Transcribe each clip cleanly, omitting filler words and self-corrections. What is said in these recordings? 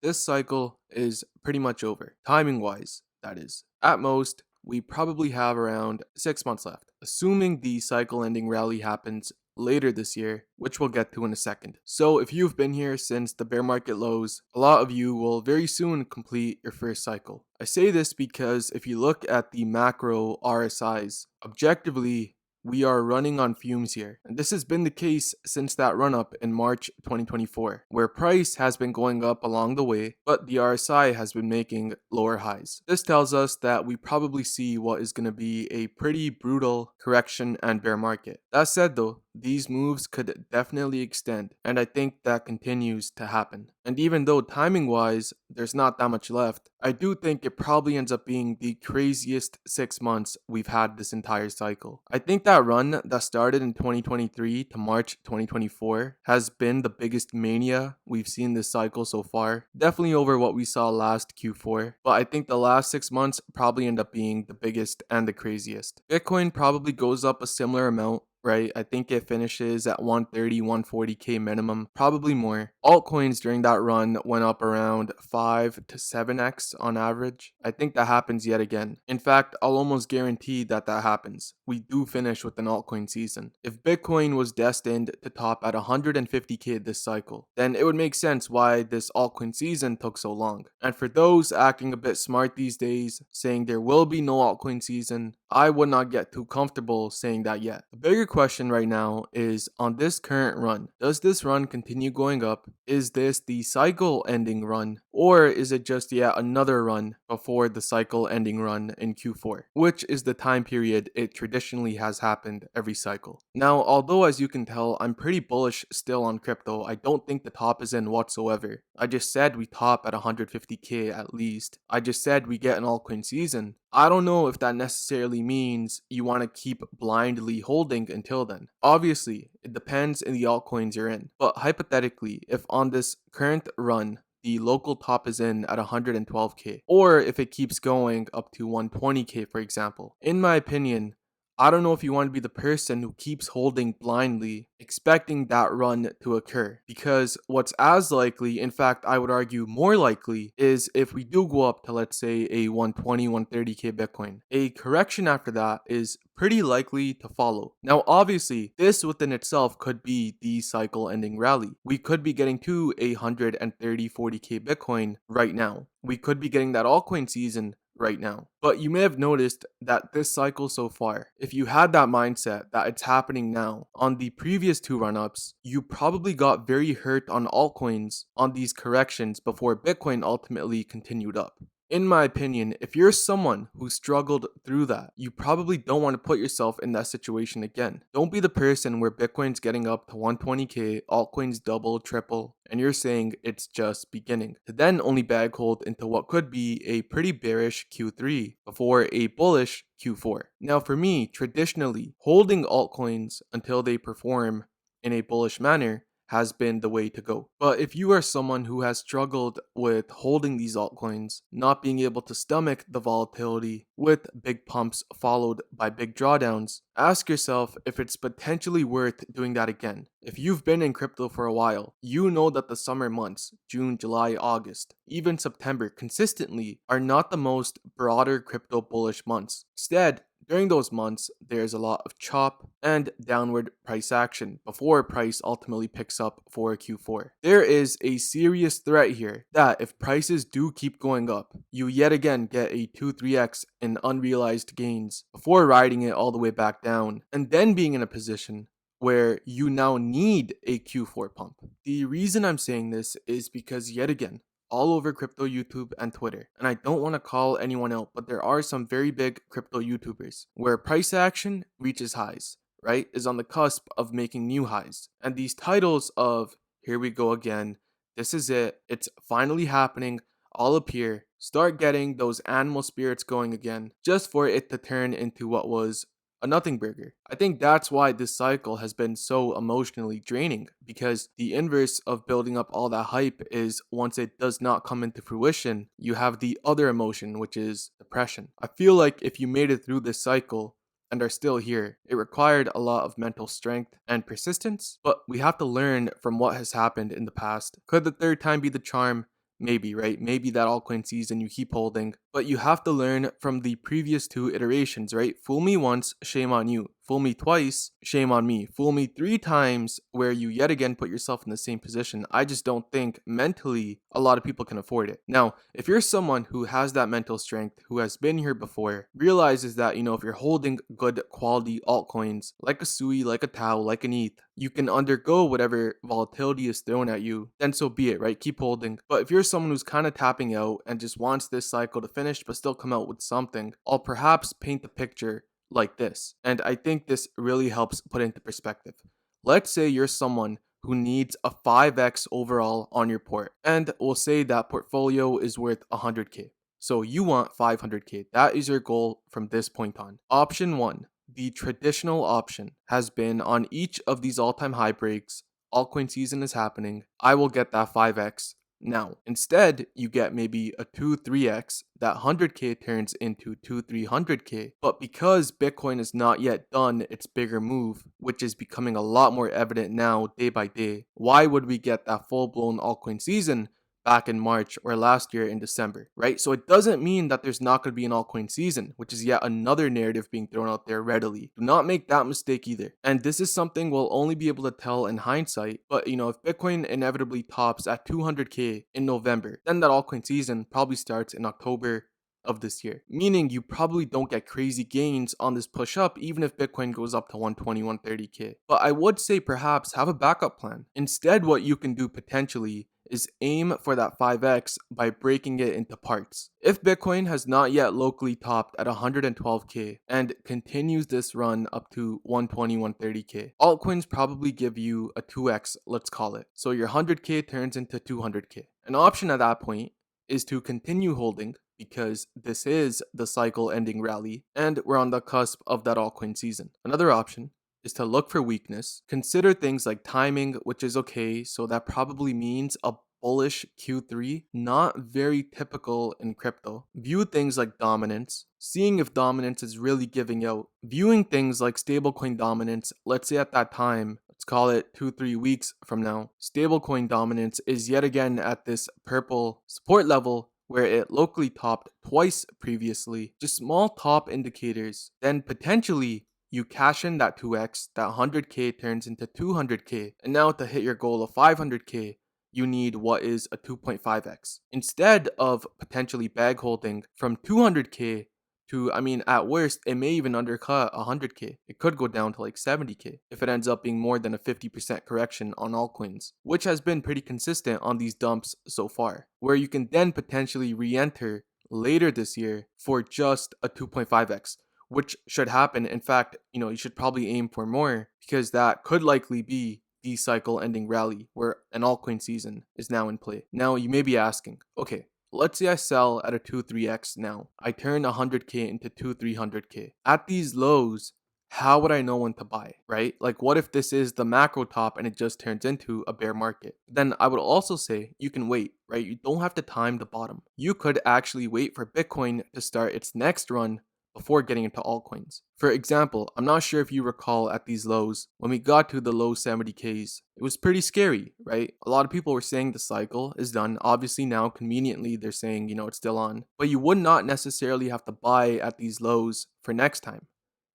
this cycle is pretty much over. Timing wise, that is. At most, we probably have around 6 months left, assuming the cycle ending rally happens later this year, which we'll get to in a second. So if you've been here since the bear market lows, a lot of you will very soon complete your first cycle. I say this because if you look at the macro RSIs, objectively, we are running on fumes here. And this has been the case since that run up in March 2024, where price has been going up along the way, but the RSI has been making lower highs. This tells us that we probably see what is going to be a pretty brutal correction and bear market. That said though, these moves could definitely extend, and I think that continues to happen. And even though timing wise, there's not that much left, I do think it probably ends up being the craziest 6 months we've had this entire cycle. I think that run that started in 2023 to March 2024 has been the biggest mania we've seen this cycle so far. Definitely over what we saw last Q4, but I think the last 6 months probably end up being the biggest and the craziest. Bitcoin probably goes up a similar amount, right? I think it finishes at 130, 140k minimum, probably more. Altcoins during that run went up around 5 to 7x on average. I think that happens yet again. In fact, I'll almost guarantee that that happens. We do finish with an altcoin season. If Bitcoin was destined to top at 150k this cycle, then it would make sense why this altcoin season took so long. And for those acting a bit smart these days, saying there will be no altcoin season, I would not get too comfortable saying that yet. The bigger question right now is on this current run. Does this run continue going up? Is this the cycle ending run? Or is it just yet another run before the cycle ending run in Q4? Which is the time period it traditionally has happened every cycle. Now, although as you can tell, I'm pretty bullish still on crypto, I don't think the top is in whatsoever. I just said we top at 150k at least. I just said we get an altcoin season. I don't know if that necessarily means you want to keep blindly holding until then. Obviously, it depends in the altcoins you're in. But hypothetically, if on this current run, the local top is in at 112k, or if it keeps going up to 120k, for example, in my opinion, I don't know if you want to be the person who keeps holding blindly, expecting that run to occur. Because what's as likely, in fact, I would argue more likely, is if we do go up to, let's say, a 120, 130k Bitcoin, a correction after that is pretty likely to follow. Now, obviously, this within itself could be the cycle ending rally. We could be getting to a 130, 40k Bitcoin right now. We could be getting that altcoin season right now. But you may have noticed that this cycle so far, if you had that mindset that it's happening now, on the previous two run-ups, you probably got very hurt on altcoins on these corrections before Bitcoin ultimately continued up. In my opinion, if you're someone who struggled through that, you probably don't want to put yourself in that situation again. Don't be the person where Bitcoin's getting up to 120k, altcoins double, triple, and you're saying it's just beginning, to then only bag hold into what could be a pretty bearish Q3 before a bullish Q4. Now for me, traditionally, holding altcoins until they perform in a bullish manner has been the way to go. But if you are someone who has struggled with holding these altcoins, not being able to stomach the volatility with big pumps followed by big drawdowns, ask yourself if it's potentially worth doing that again. If you've been in crypto for a while, you know that the summer months, June, July, August, even September consistently are not the most broader crypto bullish months. Instead, during those months, there's a lot of chop and downward price action before price ultimately picks up for Q4. There is a serious threat here that if prices do keep going up, you yet again get a 2-3x in unrealized gains before riding it all the way back down and then being in a position where you now need a Q4 pump. The reason I'm saying this is because yet again, all over crypto YouTube and Twitter. And I don't want to call anyone out, but there are some very big crypto YouTubers where price action reaches highs, right? Is on the cusp of making new highs. And these titles of here we go again, this is it, it's finally happening, all appear, start getting those animal spirits going again, just for it to turn into what was a nothing burger. I think that's why this cycle has been so emotionally draining, because the inverse of building up all that hype is once it does not come into fruition, you have the other emotion, which is depression. I feel like if you made it through this cycle and are still here, it required a lot of mental strength and persistence, but we have to learn from what has happened in the past. Could the third time be the charm? maybe, right? Maybe that altcoin season you keep holding, but you have to learn from the previous two iterations, right? Fool me once, shame on you. Fool me twice, shame on me. Fool me 3 times, where you yet again put yourself in the same position. I just don't think mentally a lot of people can afford it. Now, if you're someone who has that mental strength, who has been here before, realizes that, if you're holding good quality altcoins, like a Sui, like a Tau, like an ETH, you can undergo whatever volatility is thrown at you, then so be it, right? Keep holding. But if you're someone who's kind of tapping out and just wants this cycle to finish but still come out with something, I'll perhaps paint the picture like this. And I think this really helps put into perspective. Let's say you're someone who needs a 5x overall on your port, and we'll say that portfolio is worth 100k. So you want 500k. That is your goal from this point on. Option 1, the traditional option, has been on each of these all-time high breaks. Altcoin season is happening. I will get that 5x. Now, instead, you get maybe a 2-3x, that 100k turns into 2-300k. But because Bitcoin is not yet done its bigger move, which is becoming a lot more evident now day by day, why would we get that full-blown altcoin season back in March or last year in December, right? So it doesn't mean that there's not going to be an altcoin season, which is yet another narrative being thrown out there readily. Do not make that mistake either. And this is something we'll only be able to tell in hindsight, but if Bitcoin inevitably tops at 200k in November, then that altcoin season probably starts in October of this year, meaning you probably don't get crazy gains on this push up even if Bitcoin goes up to 120, 130k. But I would say perhaps have a backup plan. Instead, what you can do potentially is aim for that 5x by breaking it into parts. If Bitcoin has not yet locally topped at 112k and continues this run up to 120, 130k, altcoins probably give you a 2x, let's call it. So your 100k turns into 200k. An option at that point is to continue holding, because this is the cycle ending rally and we're on the cusp of that altcoin season. Another option is to look for weakness. Consider things like timing, which is okay, so that probably means a bullish Q3, not very typical in crypto. View things like dominance, seeing if dominance is really giving out. Viewing things like stablecoin dominance, let's say at that time, let's call it 2-3 weeks from now, stablecoin dominance is yet again at this purple support level where it locally topped twice previously. Just small top indicators. Then potentially you cash in that 2x, that 100k turns into 200k, and now to hit your goal of 500k, you need what is a 2.5x. Instead of potentially bag holding from 200k to, at worst, it may even undercut 100k. It could go down to like 70k if it ends up being more than a 50% correction on altcoins, which has been pretty consistent on these dumps so far, where you can then potentially re-enter later this year for just a 2.5x, which should happen. In fact, you should probably aim for more, because that could likely be the cycle ending rally where an altcoin season is now in play. Now you may be asking, okay, let's say I sell at a 2-3x now. I turn 100k into 2-300k. At these lows, how would I know when to buy, right? Like, what if this is the macro top and it just turns into a bear market? Then I would also say you can wait, right? You don't have to time the bottom. You could actually wait for Bitcoin to start its next run before getting into altcoins. For example, I'm not sure if you recall at these lows, when we got to the low 70Ks, it was pretty scary, right? A lot of people were saying the cycle is done. Obviously now, conveniently, they're saying, it's still on. But you would not necessarily have to buy at these lows for next time.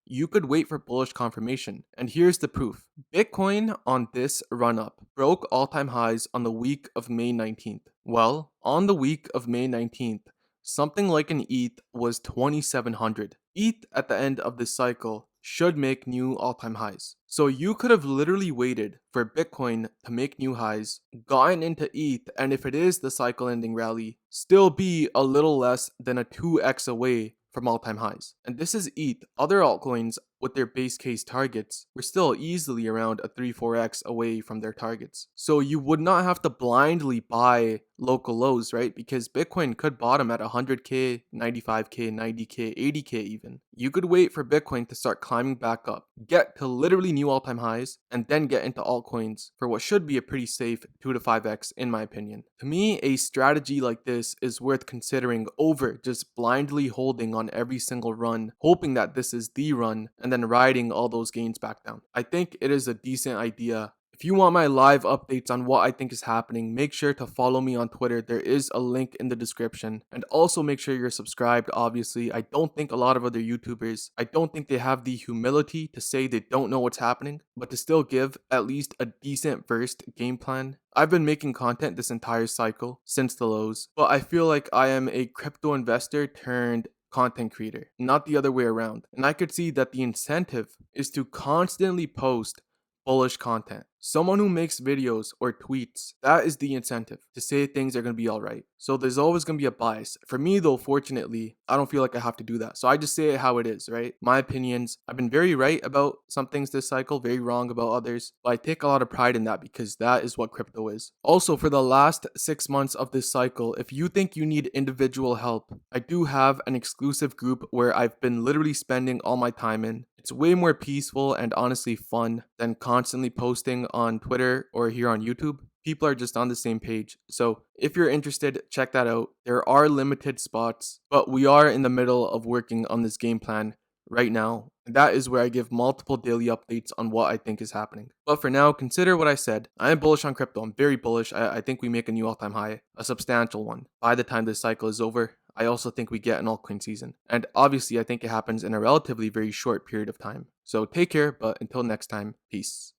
You could wait for bullish confirmation. And here's the proof. Bitcoin on this run up broke all-time highs on the week of May 19th. Well, on the week of May 19th, something like an ETH was 2,700. ETH at the end of this cycle should make new all-time highs. So you could have literally waited for Bitcoin to make new highs, gotten into ETH, and if it is the cycle ending rally, still be a little less than a 2x away from all-time highs. And this is ETH. Other altcoins with their base case targets were still easily around a 3-4x away from their targets. So you would not have to blindly buy local lows, right? Because Bitcoin could bottom at 100k, 95k, 90k, 80k even. You could wait for Bitcoin to start climbing back up, get to literally new all-time highs, and then get into altcoins for what should be a pretty safe 2 to 5x in my opinion. To me, a strategy like this is worth considering over just blindly holding on every single run, hoping that this is the run, and then riding all those gains back down. I think it is a decent idea if If you want my live updates on what I think is happening, make sure to follow me on Twitter. There is a link in the description. And also make sure you're subscribed, obviously. I don't think a lot of other YouTubers, I don't think they have the humility to say they don't know what's happening, but to still give at least a decent first game plan. I've been making content this entire cycle since the lows, but I feel like I am a crypto investor turned content creator, not the other way around. And I could see that the incentive is to constantly post bullish content. Someone who makes videos or tweets, that is the incentive to say things are going to be all right. So there's always going to be a bias. For me though, fortunately, I don't feel like I have to do that. So I just say it how it is, right? My opinions, I've been very right about some things this cycle, very wrong about others, but I take a lot of pride in that because that is what crypto is. Also, for the last 6 months of this cycle, if you think you need individual help, I do have an exclusive group where I've been literally spending all my time in. It's way more peaceful and honestly fun than constantly posting on Twitter or here on YouTube. People are just on the same page. So if you're interested, check that out. There are limited spots, but we are in the middle of working on this game plan right now. And that is where I give multiple daily updates on what I think is happening. But for now, consider what I said. I am bullish on crypto. I'm very bullish. I think we make a new all-time high, a substantial one, by the time this cycle is over. I also think we get an altcoin season. And obviously, I think it happens in a relatively very short period of time. So take care, but until next time, peace.